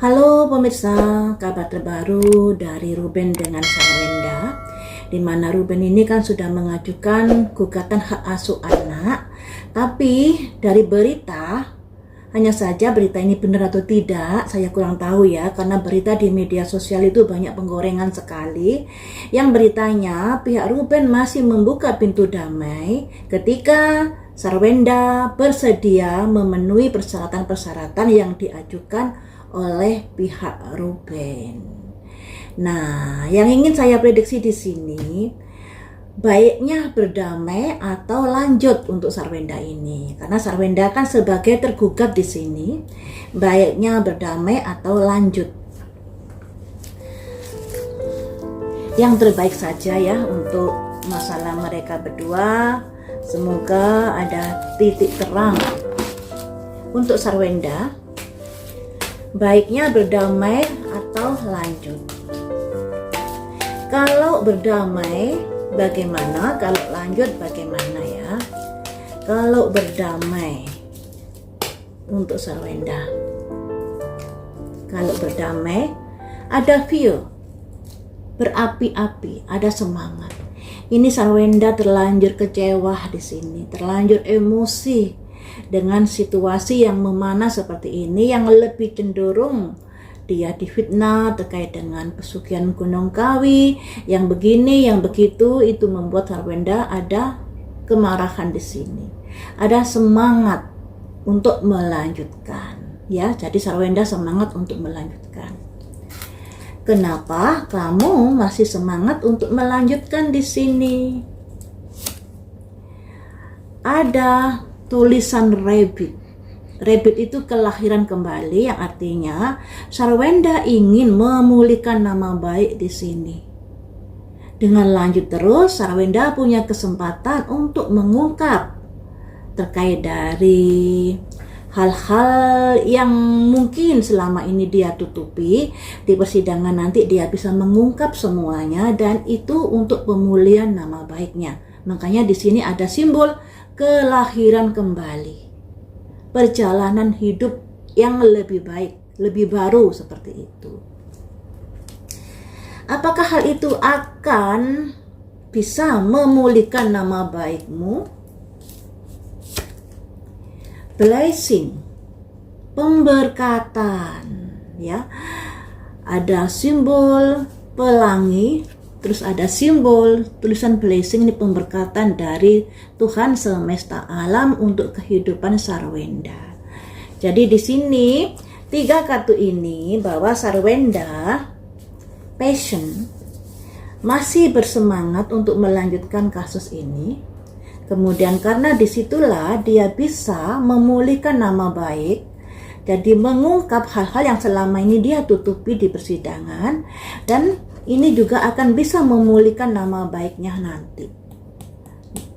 Halo pemirsa, kabar terbaru dari Ruben dengan Sarwenda, di mana Ruben ini kan sudah mengajukan gugatan hak asuh anak, tapi dari berita, hanya saja berita ini benar atau tidak, saya kurang tahu ya, karena berita di media sosial itu banyak penggorengan sekali. Yang beritanya, pihak Ruben masih membuka pintu damai ketika Sarwenda bersedia memenuhi persyaratan-persyaratan yang diajukan oleh pihak Ruben. Nah, yang ingin saya prediksi di sini, baiknya berdamai atau lanjut untuk Sarwenda ini, karena Sarwenda kan sebagai tergugat di sini, baiknya berdamai atau lanjut. Yang terbaik saja ya untuk masalah mereka berdua. Semoga ada titik terang untuk Sarwenda. Baiknya berdamai atau lanjut. Kalau berdamai bagaimana? Kalau lanjut bagaimana ya? Kalau berdamai untuk Sarwenda, kalau berdamai ada feel berapi-api, ada semangat. Ini Sarwenda terlanjur kecewa di sini, terlanjur emosi dengan situasi yang memanas seperti ini, yang lebih cenderung dia difitnah terkait dengan pesugihan Gunung Kawi, yang begini, yang begitu. Itu membuat Sarwenda ada kemarahan di sini, ada semangat untuk melanjutkan ya. Jadi Sarwenda semangat untuk melanjutkan. Kenapa kamu masih semangat untuk melanjutkan di sini? Ada tulisan rabbit. Rabbit itu kelahiran kembali, yang artinya Sarwenda ingin memulihkan nama baik di sini. Dengan lanjut terus, Sarwenda punya kesempatan untuk mengungkap terkait dari hal-hal yang mungkin selama ini dia tutupi. Di persidangan nanti dia bisa mengungkap semuanya, dan itu untuk pemulihan nama baiknya. Makanya di sini ada simbol kelahiran kembali, perjalanan hidup yang lebih baik, lebih baru seperti itu. Apakah hal itu akan bisa memulihkan nama baikmu? Blessing, pemberkatan ya. Ada simbol pelangi, terus ada simbol tulisan blessing, ini pemberkatan dari Tuhan semesta alam untuk kehidupan Sarwenda. Jadi di sini tiga kartu ini bahwa Sarwenda passion, masih bersemangat untuk melanjutkan kasus ini. Kemudian karena disitulah dia bisa memulihkan nama baik, jadi mengungkap hal-hal yang selama ini dia tutupi di persidangan, dan ini juga akan bisa memulihkan nama baiknya nanti,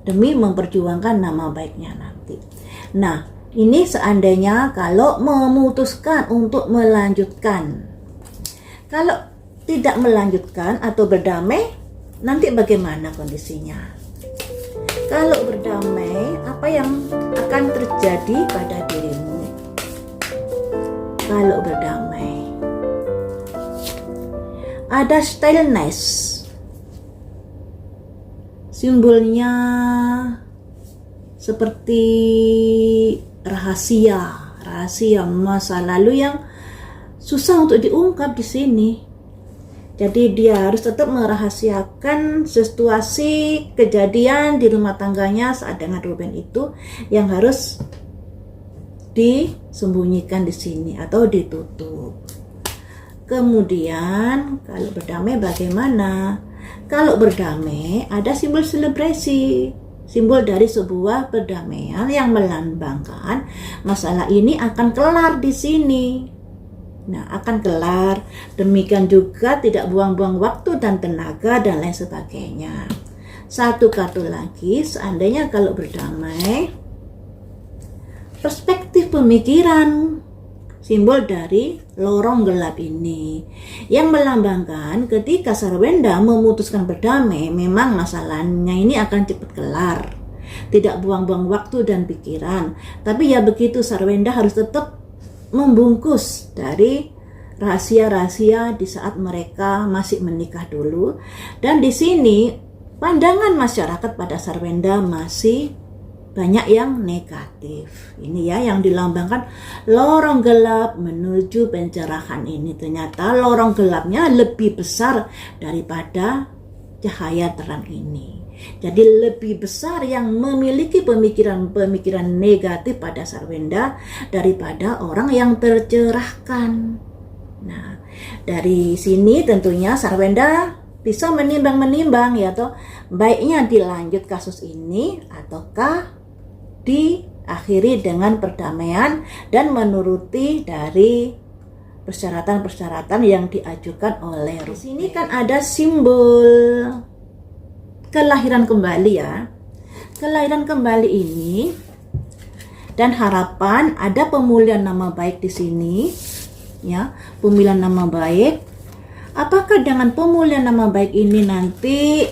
demi memperjuangkan nama baiknya nanti. Nah, ini seandainya kalau memutuskan untuk melanjutkan. Kalau tidak melanjutkan atau berdamai, nanti bagaimana kondisinya? Kalau berdamai, apa yang akan terjadi pada dirimu? Kalau berdamai, ada stillness, simbolnya seperti rahasia masa lalu yang susah untuk diungkap di sini. Jadi dia harus tetap merahasiakan situasi kejadian di rumah tangganya saat dengan Ruben itu, yang harus disembunyikan di sini atau ditutup. Kemudian kalau berdamai bagaimana? Kalau berdamai ada simbol selebrasi, simbol dari sebuah perdamaian yang melambangkan masalah ini akan kelar di sini. Nah, akan kelar. Demikian juga tidak buang-buang waktu dan tenaga dan lain sebagainya. Satu kartu lagi, seandainya kalau berdamai, perspektif pemikiran, simbol dari lorong gelap ini, yang melambangkan ketika Sarwenda memutuskan berdamai, memang masalahnya ini akan cepat kelar. Tidak buang-buang waktu dan pikiran. Tapi ya begitu, Sarwenda harus tetap membungkus dari rahasia-rahasia di saat mereka masih menikah dulu. Dan di sini pandangan masyarakat pada Sarwenda masih banyak yang negatif. Ini ya yang dilambangkan lorong gelap menuju pencerahan ini. Ternyata lorong gelapnya lebih besar daripada cahaya terang ini. Jadi lebih besar yang memiliki pemikiran-pemikiran negatif pada Sarwenda daripada orang yang tercerahkan. Nah, dari sini tentunya Sarwenda bisa menimbang-menimbang ya toh, baiknya dilanjut kasus ini ataukah diakhiri dengan perdamaian dan menuruti dari persyaratan-persyaratan yang diajukan oleh Ruben. Di sini kan ada simbol kelahiran kembali ya. Kelahiran kembali ini dan harapan ada pemulihan nama baik di sini ya, pemulihan nama baik. Apakah dengan pemulihan nama baik ini nanti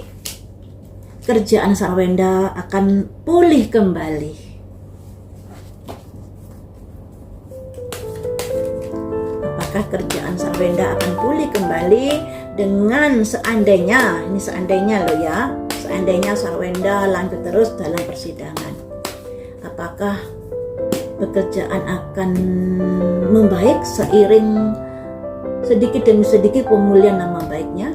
kerjaan Sarwenda akan pulih kembali? Kerjaan Sarwenda akan pulih kembali dengan seandainya, ini seandainya loh ya, seandainya Sarwenda lanjut terus dalam persidangan. Apakah pekerjaan akan membaik seiring sedikit demi sedikit pemulihan nama baiknya?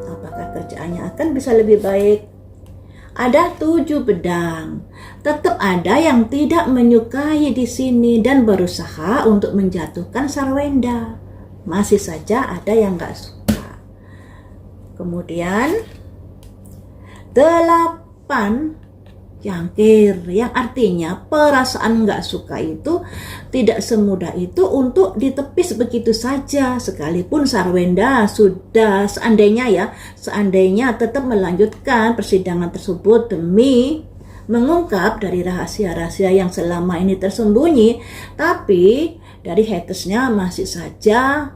Apakah kerjaannya akan bisa lebih baik? Ada 7 pedang. Tetap ada yang tidak menyukai di sini dan berusaha untuk menjatuhkan Sarwenda. Masih saja ada yang nggak suka. Kemudian 8 jangkir, yang artinya perasaan nggak suka itu tidak semudah itu untuk ditepis begitu saja, sekalipun Sarwenda sudah seandainya tetap melanjutkan persidangan tersebut demi mengungkap dari rahasia-rahasia yang selama ini tersembunyi, tapi dari hatersnya masih saja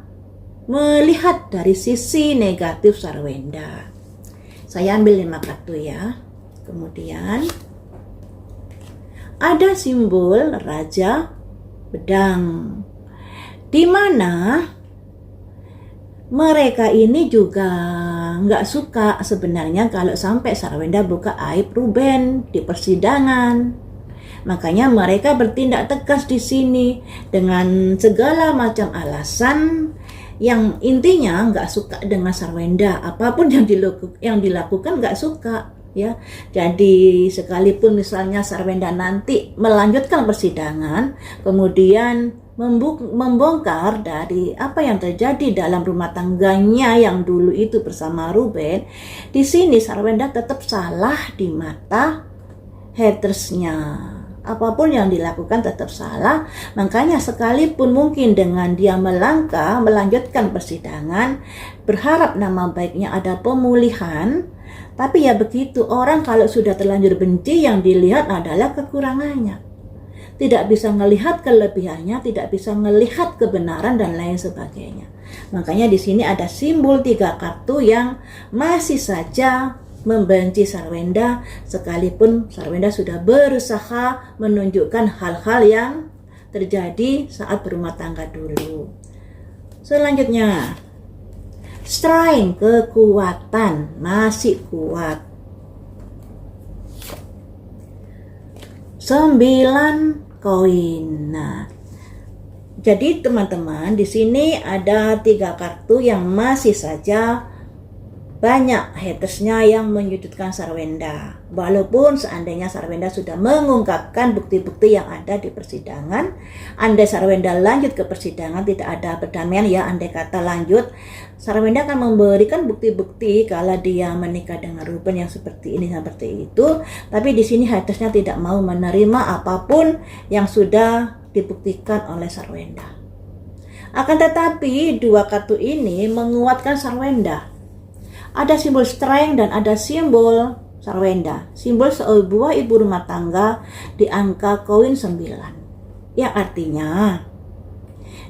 melihat dari sisi negatif Sarwenda. Saya ambil 5 kartu ya. Kemudian ada simbol Raja Pedang, di mana mereka ini juga nggak suka sebenarnya kalau sampai Sarwenda buka aib Ruben di persidangan. Makanya mereka bertindak tegas di sini dengan segala macam alasan yang intinya nggak suka dengan Sarwenda. Apapun yang dilakukan nggak suka. Ya, jadi sekalipun misalnya Sarwenda nanti melanjutkan persidangan, kemudian membongkar dari apa yang terjadi dalam rumah tangganya yang dulu itu bersama Ruben, di sini Sarwenda tetap salah di mata hatersnya. Apapun yang dilakukan tetap salah. Makanya sekalipun mungkin dengan dia melanjutkan persidangan, berharap nama baiknya ada pemulihan, tapi ya begitu, orang kalau sudah terlanjur benci yang dilihat adalah kekurangannya. Tidak bisa melihat kelebihannya, tidak bisa melihat kebenaran dan lain sebagainya. Makanya di sini ada simbol 3 kartu yang masih saja membenci Sarwenda, sekalipun Sarwenda sudah berusaha menunjukkan hal-hal yang terjadi saat berumah tangga dulu. Selanjutnya, strength, kekuatan, masih kuat. 9 koin. Nah, jadi teman-teman di sini ada 3 kartu yang masih saja banyak hatersnya yang menyudutkan Sarwenda. Walaupun seandainya Sarwenda sudah mengungkapkan bukti-bukti yang ada di persidangan, andai Sarwenda lanjut ke persidangan tidak ada perdamaian ya, andai kata lanjut, Sarwenda akan memberikan bukti-bukti kalau dia menikah dengan Ruben yang seperti ini seperti itu. Tapi di sini hatersnya tidak mau menerima apapun yang sudah dibuktikan oleh Sarwenda. Akan tetapi 2 kartu ini menguatkan Sarwenda. Ada simbol strength dan ada simbol Sarwenda. Simbol sebuah ibu rumah tangga di angka koin 9. Yang artinya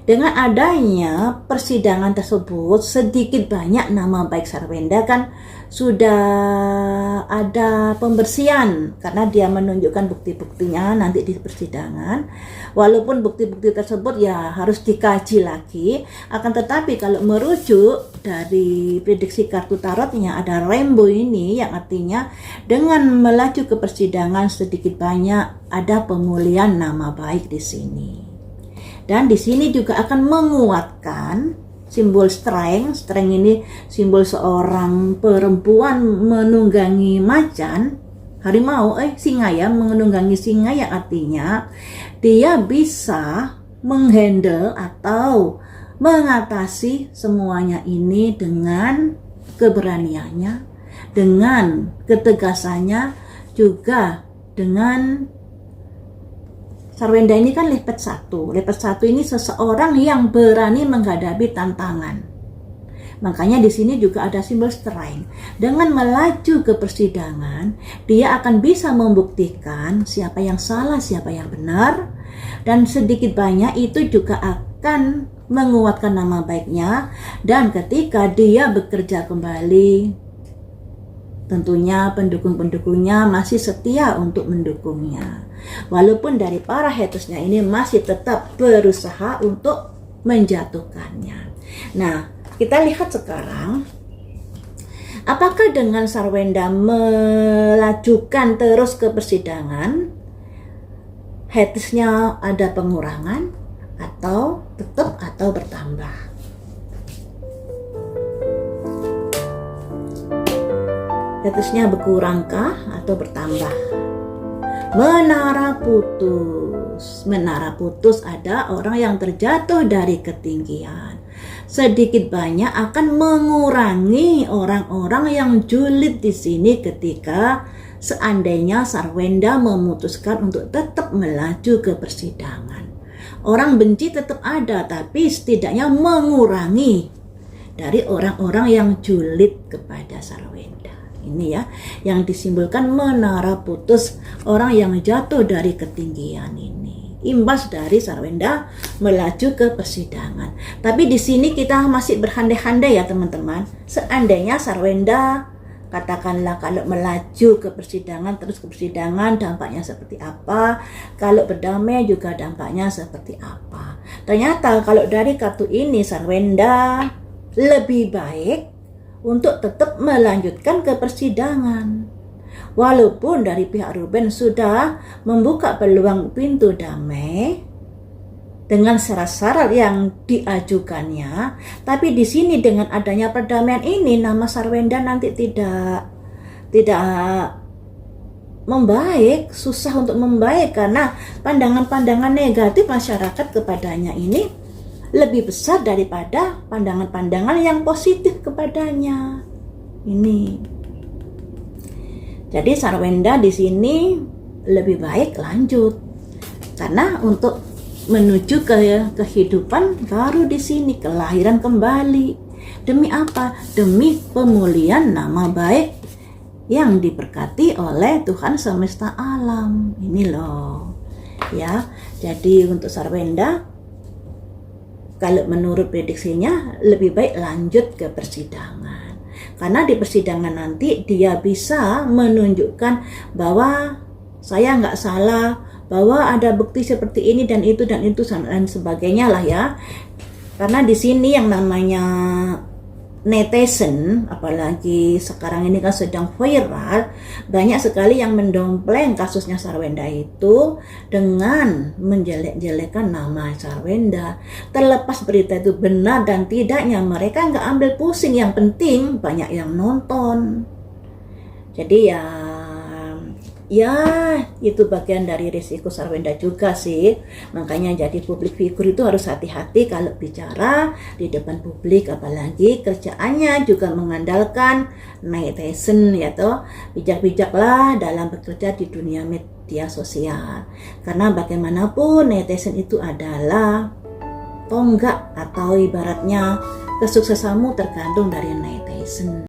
Dengan adanya persidangan tersebut, sedikit banyak nama baik Sarwenda kan sudah ada pembersihan karena dia menunjukkan bukti-buktinya nanti di persidangan. Walaupun bukti-bukti tersebut ya harus dikaji lagi, akan tetapi kalau merujuk dari prediksi kartu tarotnya ada rainbow ini, yang artinya dengan melaju ke persidangan sedikit banyak ada pemulihan nama baik di sini. Dan di sini juga akan menguatkan simbol strength. Strength ini simbol seorang perempuan menunggangi macan, harimau, singa ya, menunggangi singa, yang artinya dia bisa menghandle atau mengatasi semuanya ini dengan keberaniannya, dengan ketegasannya, juga dengan Sarwenda ini kan lepet satu. Lepet satu ini seseorang yang berani menghadapi tantangan. Makanya di sini juga ada simbol strength. Dengan melaju ke persidangan, dia akan bisa membuktikan siapa yang salah, siapa yang benar, dan sedikit banyak itu juga akan menguatkan nama baiknya. Dan ketika dia bekerja kembali, tentunya pendukung-pendukungnya masih setia untuk mendukungnya. Walaupun dari para hatersnya ini masih tetap berusaha untuk menjatuhkannya. Nah, kita lihat sekarang, apakah dengan Sarwenda melajukan terus ke persidangan, hatersnya ada pengurangan atau tetap atau bertambah? Hatersnya berkurangkah atau bertambah? Menara putus. Menara putus ada orang yang terjatuh dari ketinggian. Sedikit banyak akan mengurangi orang-orang yang julid di sini ketika seandainya Sarwenda memutuskan untuk tetap melaju ke persidangan. Orang benci tetap ada, tapi setidaknya mengurangi dari orang-orang yang julid kepada Sarwenda. Ini ya yang disimbolkan menara putus, orang yang jatuh dari ketinggian ini, imbas dari Sarwenda melaju ke persidangan. Tapi di sini kita masih berandai-andai ya teman-teman. Seandainya Sarwenda katakanlah kalau melaju ke persidangan, terus ke persidangan dampaknya seperti apa, kalau berdamai juga dampaknya seperti apa. Ternyata kalau dari kartu ini Sarwenda lebih baik untuk tetap melanjutkan ke persidangan. Walaupun dari pihak Ruben sudah membuka peluang pintu damai dengan syarat-syarat yang diajukannya, tapi di sini dengan adanya perdamaian ini nama Sarwenda nanti tidak membaik, susah untuk membaik karena pandangan-pandangan negatif masyarakat kepadanya ini lebih besar daripada pandangan-pandangan yang positif kepadanya. Ini. Jadi Sarwenda di sini lebih baik lanjut. Karena untuk menuju ke kehidupan baru di sini, kelahiran kembali. Demi apa? Demi pemulihan nama baik yang diberkati oleh Tuhan semesta alam. Ini loh. Ya. Jadi untuk Sarwenda, kalau menurut prediksinya lebih baik lanjut ke persidangan. Karena di persidangan nanti dia bisa menunjukkan bahwa saya nggak salah, bahwa ada bukti seperti ini dan itu dan sebagainya lah ya. Karena di sini yang namanya netizen, apalagi sekarang ini kan sedang viral, banyak sekali yang mendompleng kasusnya Sarwenda itu dengan menjelek-jelekan nama Sarwenda. Terlepas berita itu benar dan tidaknya, mereka nggak ambil pusing, yang penting banyak yang nonton. Jadi ya itu bagian dari risiko Sarwenda juga sih. Makanya jadi public figure itu harus hati-hati kalau bicara di depan publik, apalagi kerjaannya juga mengandalkan netizen, yaitu bijak-bijaklah dalam bekerja di dunia media sosial. Karena bagaimanapun netizen itu adalah tonggak atau ibaratnya kesuksesanmu tergantung dari netizen.